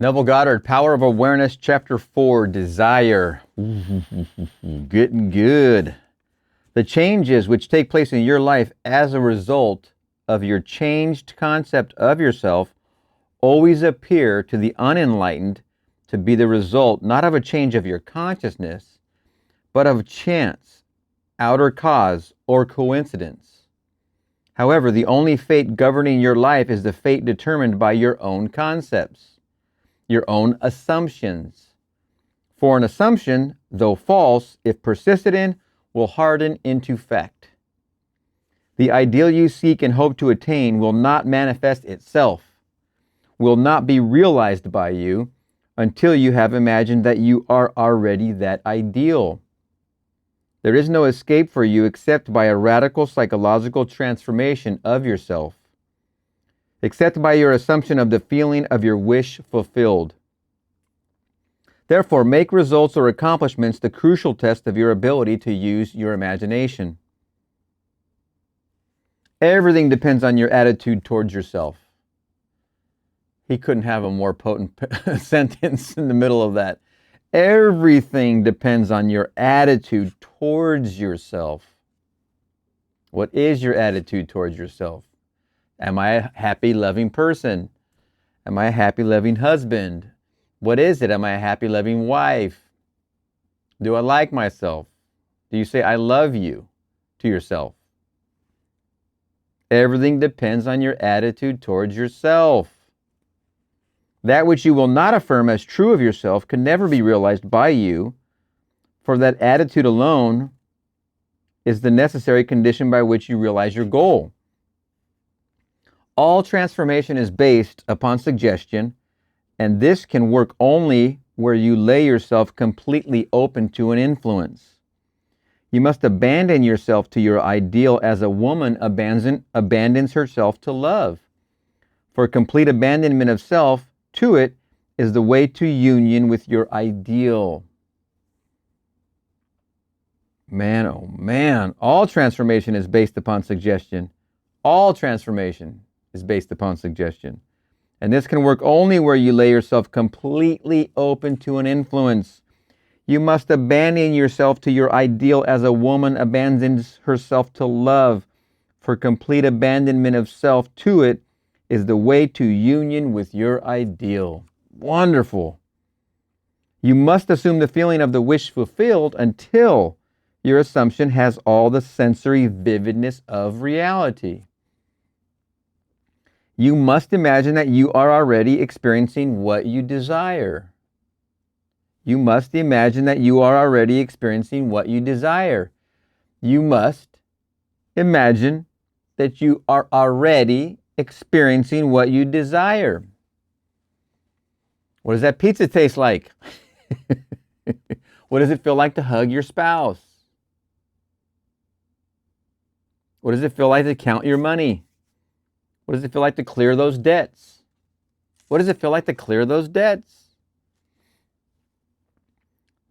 Neville Goddard, Power of Awareness, Chapter 4, Desire. Getting good. The changes which take place in your life as a result of your changed concept of yourself always appear to the unenlightened to be the result not of a change of your consciousness, but of chance, outer cause, or coincidence. However, the only fate governing your life is the fate determined by your own concepts, your own assumptions. For an assumption, though false, if persisted in, will harden into fact. The ideal you seek and hope to attain will not manifest itself, will not be realized by you until you have imagined that you are already that ideal. There is no escape for you except by a radical psychological transformation of yourself, except by your assumption of the feeling of your wish fulfilled. Therefore, make results or accomplishments the crucial test of your ability to use your imagination. Everything depends on your attitude towards yourself. He couldn't have a more potent sentence in the middle of that. Everything depends on your attitude towards yourself. What is your attitude towards yourself? Am I a happy, loving person? Am I a happy, loving husband? What is it? Am I a happy, loving wife? Do I like myself? Do you say I love you to yourself? Everything depends on your attitude towards yourself. That which you will not affirm as true of yourself can never be realized by you, for that attitude alone is the necessary condition by which you realize your goal. All transformation is based upon suggestion, and this can work only where you lay yourself completely open to an influence. You must abandon yourself to your ideal as a woman abandons herself to love. For complete abandonment of self to it is the way to union with your ideal. Man, oh man, all transformation is based upon suggestion. All transformation is based upon suggestion. And this can work only where you lay yourself completely open to an influence. You must abandon yourself to your ideal as a woman abandons herself to love. For complete abandonment of self to it is the way to union with your ideal. Wonderful. You must assume the feeling of the wish fulfilled until your assumption has all the sensory vividness of reality. You must imagine that you are already experiencing what you desire. You must imagine that you are already experiencing what you desire. You must imagine that you are already experiencing what you desire. What does that pizza taste like? What does it feel like to hug your spouse? What does it feel like to count your money? What does it feel like to clear those debts? What does it feel like to clear those debts?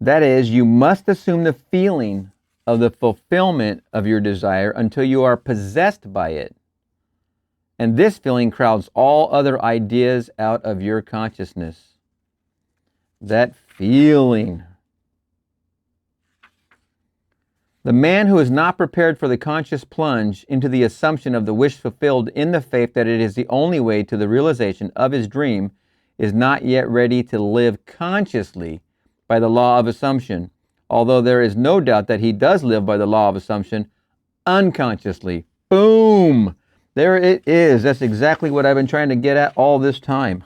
That is, you must assume the feeling of the fulfillment of your desire until you are possessed by it. And this feeling crowds all other ideas out of your consciousness. That feeling. The man who is not prepared for the conscious plunge into the assumption of the wish fulfilled in the faith that it is the only way to the realization of his dream is not yet ready to live consciously by the law of assumption, although there is no doubt that he does live by the law of assumption unconsciously. Boom! There it is. That's exactly what I've been trying to get at all this time.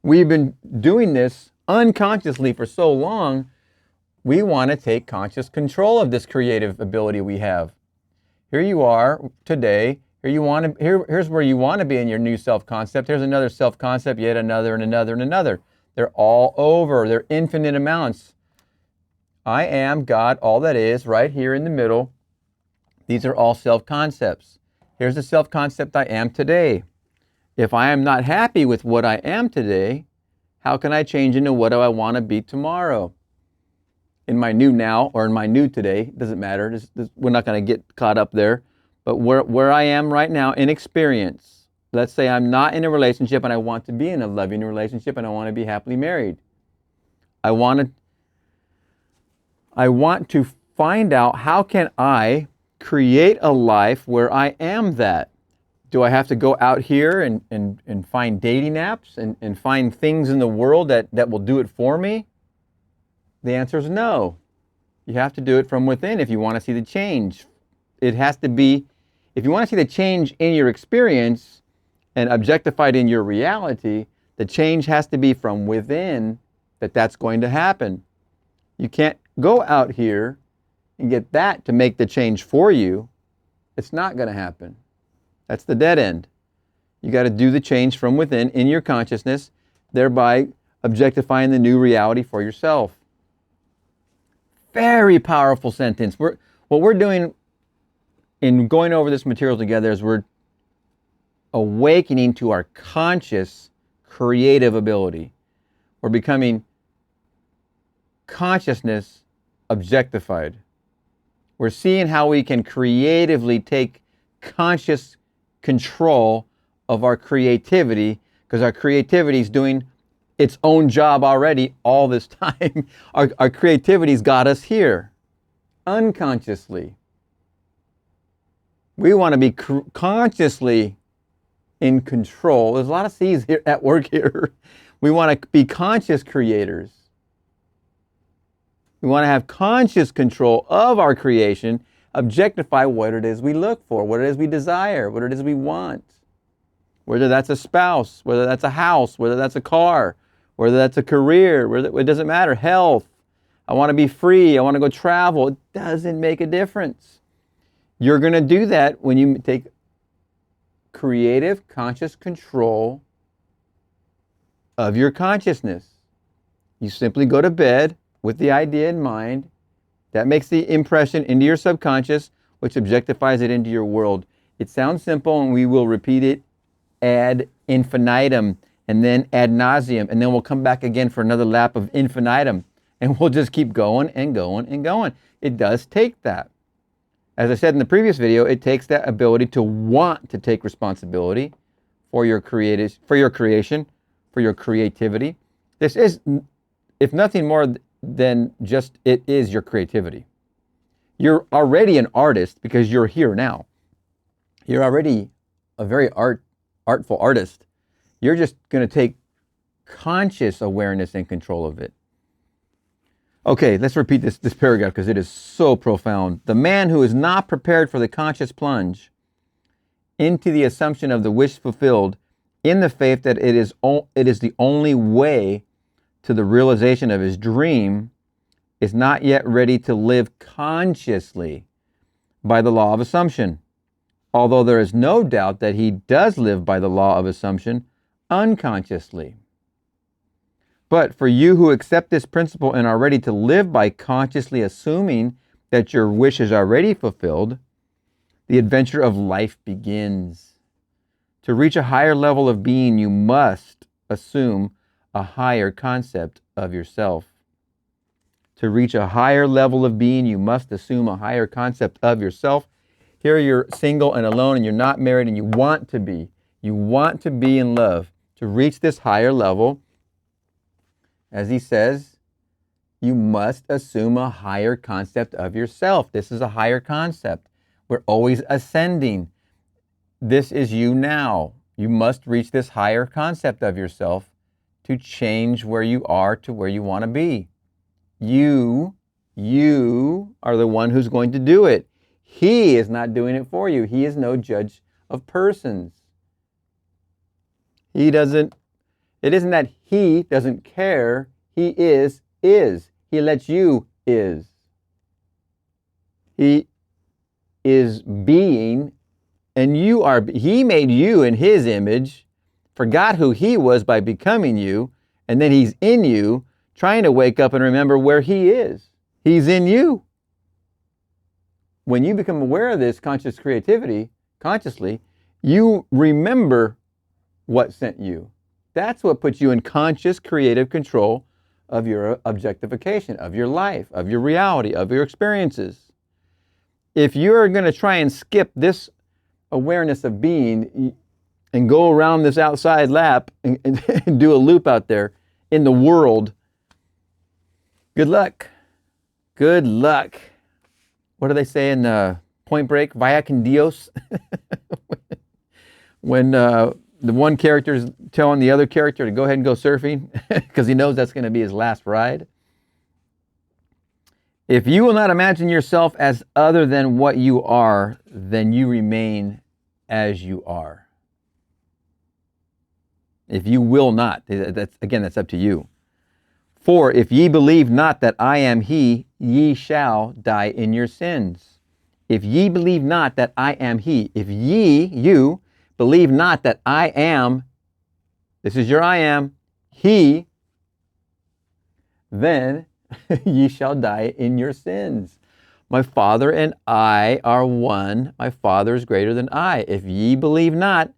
We've been doing this unconsciously for so long. We want to take conscious control of this creative ability we have. Here you are today. Here's where you want to be in your new self-concept. Here's another self-concept, yet another and another and another. They're all over. They're infinite amounts. I am God, all that is, right here in the middle. These are all self-concepts. Here's the self-concept I am today. If I am not happy with what I am today, how can I change into what do I want to be tomorrow? In my new now or in my new today, doesn't matter. We're not going to get caught up there. But where I am right now in experience, let's say I'm not in a relationship and I want to be in a loving relationship and I want to be happily married. I want to find out, how can I create a life where I am that? Do I have to go out here and find dating apps and find things in the world that will do it for me? The answer is no. You have to do it from within if you want to see the change. It has to be, if you want to see the change in your experience and objectified in your reality, the change has to be from within, that's going to happen. You can't go out here and get that to make the change for you. It's not going to happen. That's the dead end. You got to do the change from within in your consciousness, thereby objectifying the new reality for yourself. Very powerful sentence. What we're doing in going over this material together is we're awakening to our conscious creative ability. We're becoming consciousness objectified. We're seeing how we can creatively take conscious control of our creativity, because our creativity is doing its own job already all this time. Our creativity's got us here unconsciously. We want to be consciously in control. There's a lot of C's here at work here. We want to be conscious creators. We want to have conscious control of our creation, objectify what it is we look for, what it is we desire, what it is we want. Whether that's a spouse, whether that's a house, whether that's a car, whether that's a career, it doesn't matter. Health. I want to be free. I want to go travel. It doesn't make a difference. You're going to do that when you take creative, conscious control of your consciousness. You simply go to bed with the idea in mind. That makes the impression into your subconscious, which objectifies it into your world. It sounds simple, and we will repeat it ad infinitum, and then ad nauseum, and then we'll come back again for another lap of infinitum, and we'll just keep going and going and going. It does take that. As I said in the previous video, it takes that ability to want to take responsibility for your creation, for your creativity. This is, if nothing more than just, it is your creativity. You're already an artist because you're here now. You're already a very artful artist. You're just going to take conscious awareness and control of it. Okay, let's repeat this paragraph because it is so profound. The man who is not prepared for the conscious plunge into the assumption of the wish fulfilled in the faith that it is the only way to the realization of his dream is not yet ready to live consciously by the law of assumption, although there is no doubt that he does live by the law of assumption unconsciously. But for you who accept this principle and are ready to live by consciously assuming that your wish is already fulfilled, the adventure of life begins. To reach a higher level of being, you must assume a higher concept of yourself. To reach a higher level of being, you must assume a higher concept of yourself. Here you're single and alone and you're not married and you want to be. You want to be in love. To reach this higher level, as he says, you must assume a higher concept of yourself. This is a higher concept. We're always ascending. This is you now. You must reach this higher concept of yourself to change where you are to where you want to be. You are the one who's going to do it. He is not doing it for you. He is no judge of persons. It isn't that he doesn't care. He is. He lets you is. He is being, and you are. He made you in his image, forgot who he was by becoming you, and then he's in you, trying to wake up and remember where he is. He's in you. When you become aware of this conscious creativity, consciously, you remember what sent you. That's what puts you in conscious creative control of your objectification, of your life, of your reality, of your experiences. If you're going to try and skip this awareness of being, and go around this outside lap and do a loop out there in the world, good luck. Good luck. What do they say in Point Break? Vaya con Dios. When the one character is telling the other character to go ahead and go surfing because he knows that's going to be his last ride. If you will not imagine yourself as other than what you are, then you remain as you are. If you will not, that's up to you. For if ye believe not that I am he, ye shall die in your sins. If ye believe not that I am he, if you believe not that I am, this is your I am, he, then ye shall die in your sins. My Father and I are one. My Father is greater than I. If ye believe not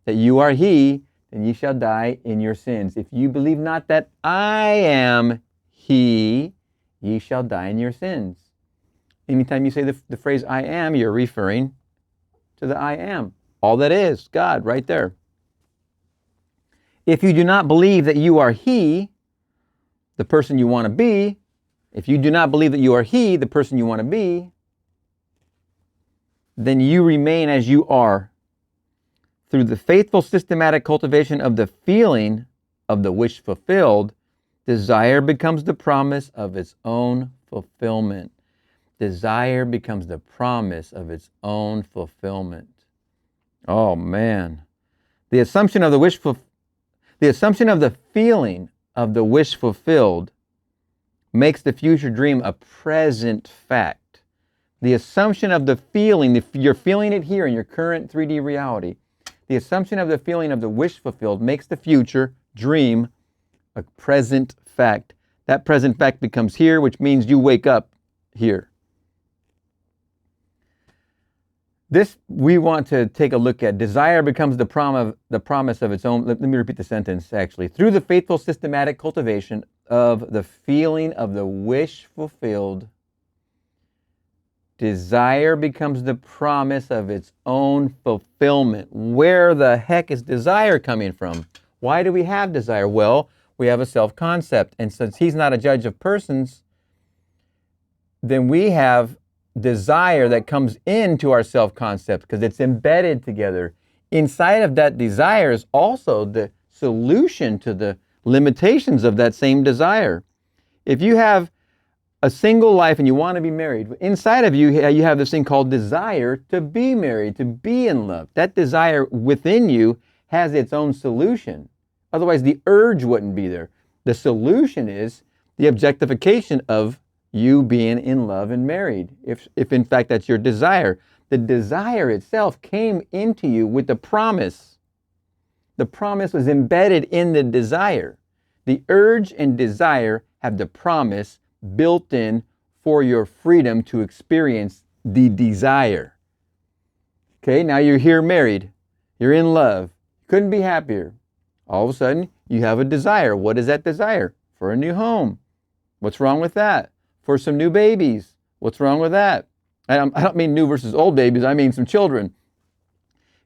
that you are he, then ye shall die in your sins. If you believe not that I am he, ye shall die in your sins. Anytime you say the phrase I am, you're referring to the I am. All that is, God, right there. If you do not believe that you are he, the person you want to be, if you do not believe that you are he, the person you want to be, then you remain as you are. Through the faithful systematic cultivation of the feeling of the wish fulfilled, desire becomes the promise of its own fulfillment. Desire becomes the promise of its own fulfillment. Oh man. The assumption of the feeling of the wish fulfilled makes the future dream a present fact. The assumption of the feeling, you're feeling it here in your current 3D reality. The assumption of the feeling of the wish fulfilled makes the future dream a present fact. That present fact becomes here, which means you wake up here. This we want to take a look at. Desire becomes the promise of its own. Let me repeat the sentence actually. Through the faithful systematic cultivation of the feeling of the wish fulfilled, desire becomes the promise of its own fulfillment. Where the heck is desire coming from? Why do we have desire? Well, we have a self-concept. And since he's not a judge of persons, then we have desire that comes into our self-concept because it's embedded together. Inside of that desire is also the solution to the limitations of that same desire. If you have a single life and you want to be married, inside of you, you have this thing called desire to be married, to be in love. That desire within you has its own solution. Otherwise, the urge wouldn't be there. The solution is the objectification of you being in love and married, if in fact that's your desire. The desire itself came into you with the promise. The promise was embedded in the desire. The urge and desire have the promise built in for your freedom to experience the desire. Okay, now you're here married. You're in love. Couldn't be happier. All of a sudden, you have a desire. What is that desire? For a new home. What's wrong with that? For some new babies. What's wrong with that? I don't mean new versus old babies. I mean some children.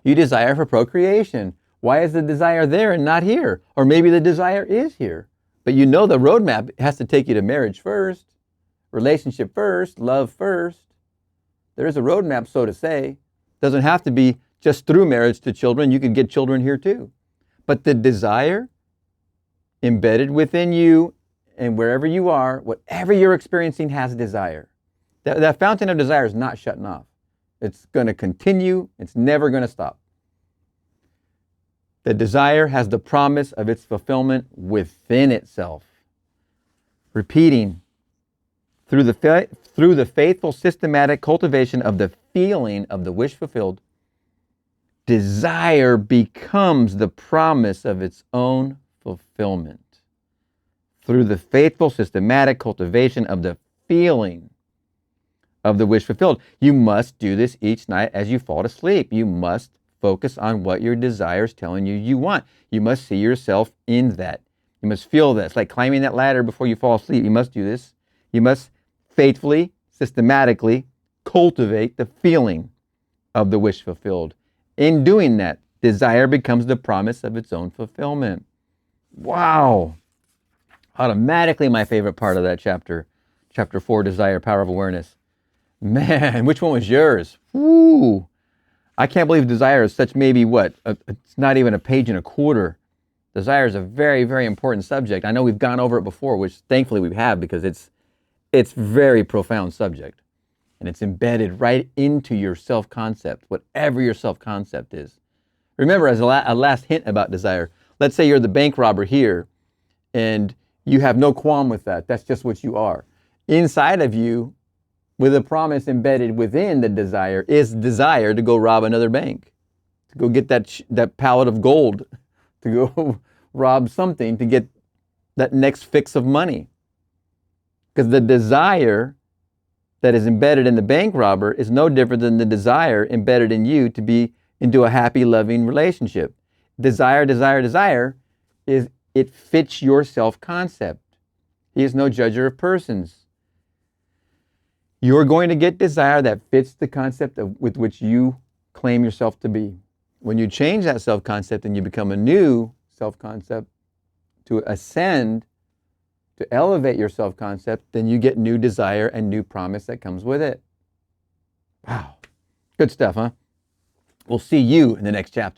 You desire for procreation. Why is the desire there and not here? Or maybe the desire is here. But you know the roadmap has to take you to marriage first, relationship first, love first. There is a roadmap, so to say. Doesn't have to be just through marriage to children. You can get children here too. But the desire embedded within you and wherever you are, whatever you're experiencing has desire. That fountain of desire is not shutting off. It's going to continue. It's never going to stop. The desire has the promise of its fulfillment within itself. Repeating, through the faithful systematic cultivation of the feeling of the wish fulfilled, desire becomes the promise of its own fulfillment. Through the faithful systematic cultivation of the feeling of the wish fulfilled. You must do this each night as you fall to sleep. You must focus on what your desire is telling you you want. You must see yourself in that. You must feel that. It's like climbing that ladder before you fall asleep. You must do this. You must faithfully, systematically cultivate the feeling of the wish fulfilled. In doing that, desire becomes the promise of its own fulfillment. Wow. Automatically my favorite part of that chapter. Chapter 4, Desire, Power of Awareness. Man, which one was yours? Woo! I can't believe desire is such maybe what? It's not even a page and a quarter. Desire is a very, very important subject. I know we've gone over it before, which thankfully we have because it's very profound subject. And it's embedded right into your self-concept, whatever your self-concept is. Remember, as a last hint about desire, let's say you're the bank robber here and you have no qualm with that. That's just what you are. Inside of you, with a promise embedded within the desire, is desire to go rob another bank, to go get that pallet of gold, to go rob something, to get that next fix of money. Because the desire that is embedded in the bank robber is no different than the desire embedded in you to be into a happy, loving relationship. Desire, desire, desire is it fits your self-concept. He is no judger of persons. You're going to get desire that fits the concept with which you claim yourself to be. When you change that self-concept and you become a new self-concept to ascend, to elevate your self-concept, then you get new desire and new promise that comes with it. Wow. Good stuff, huh? We'll see you in the next chapter.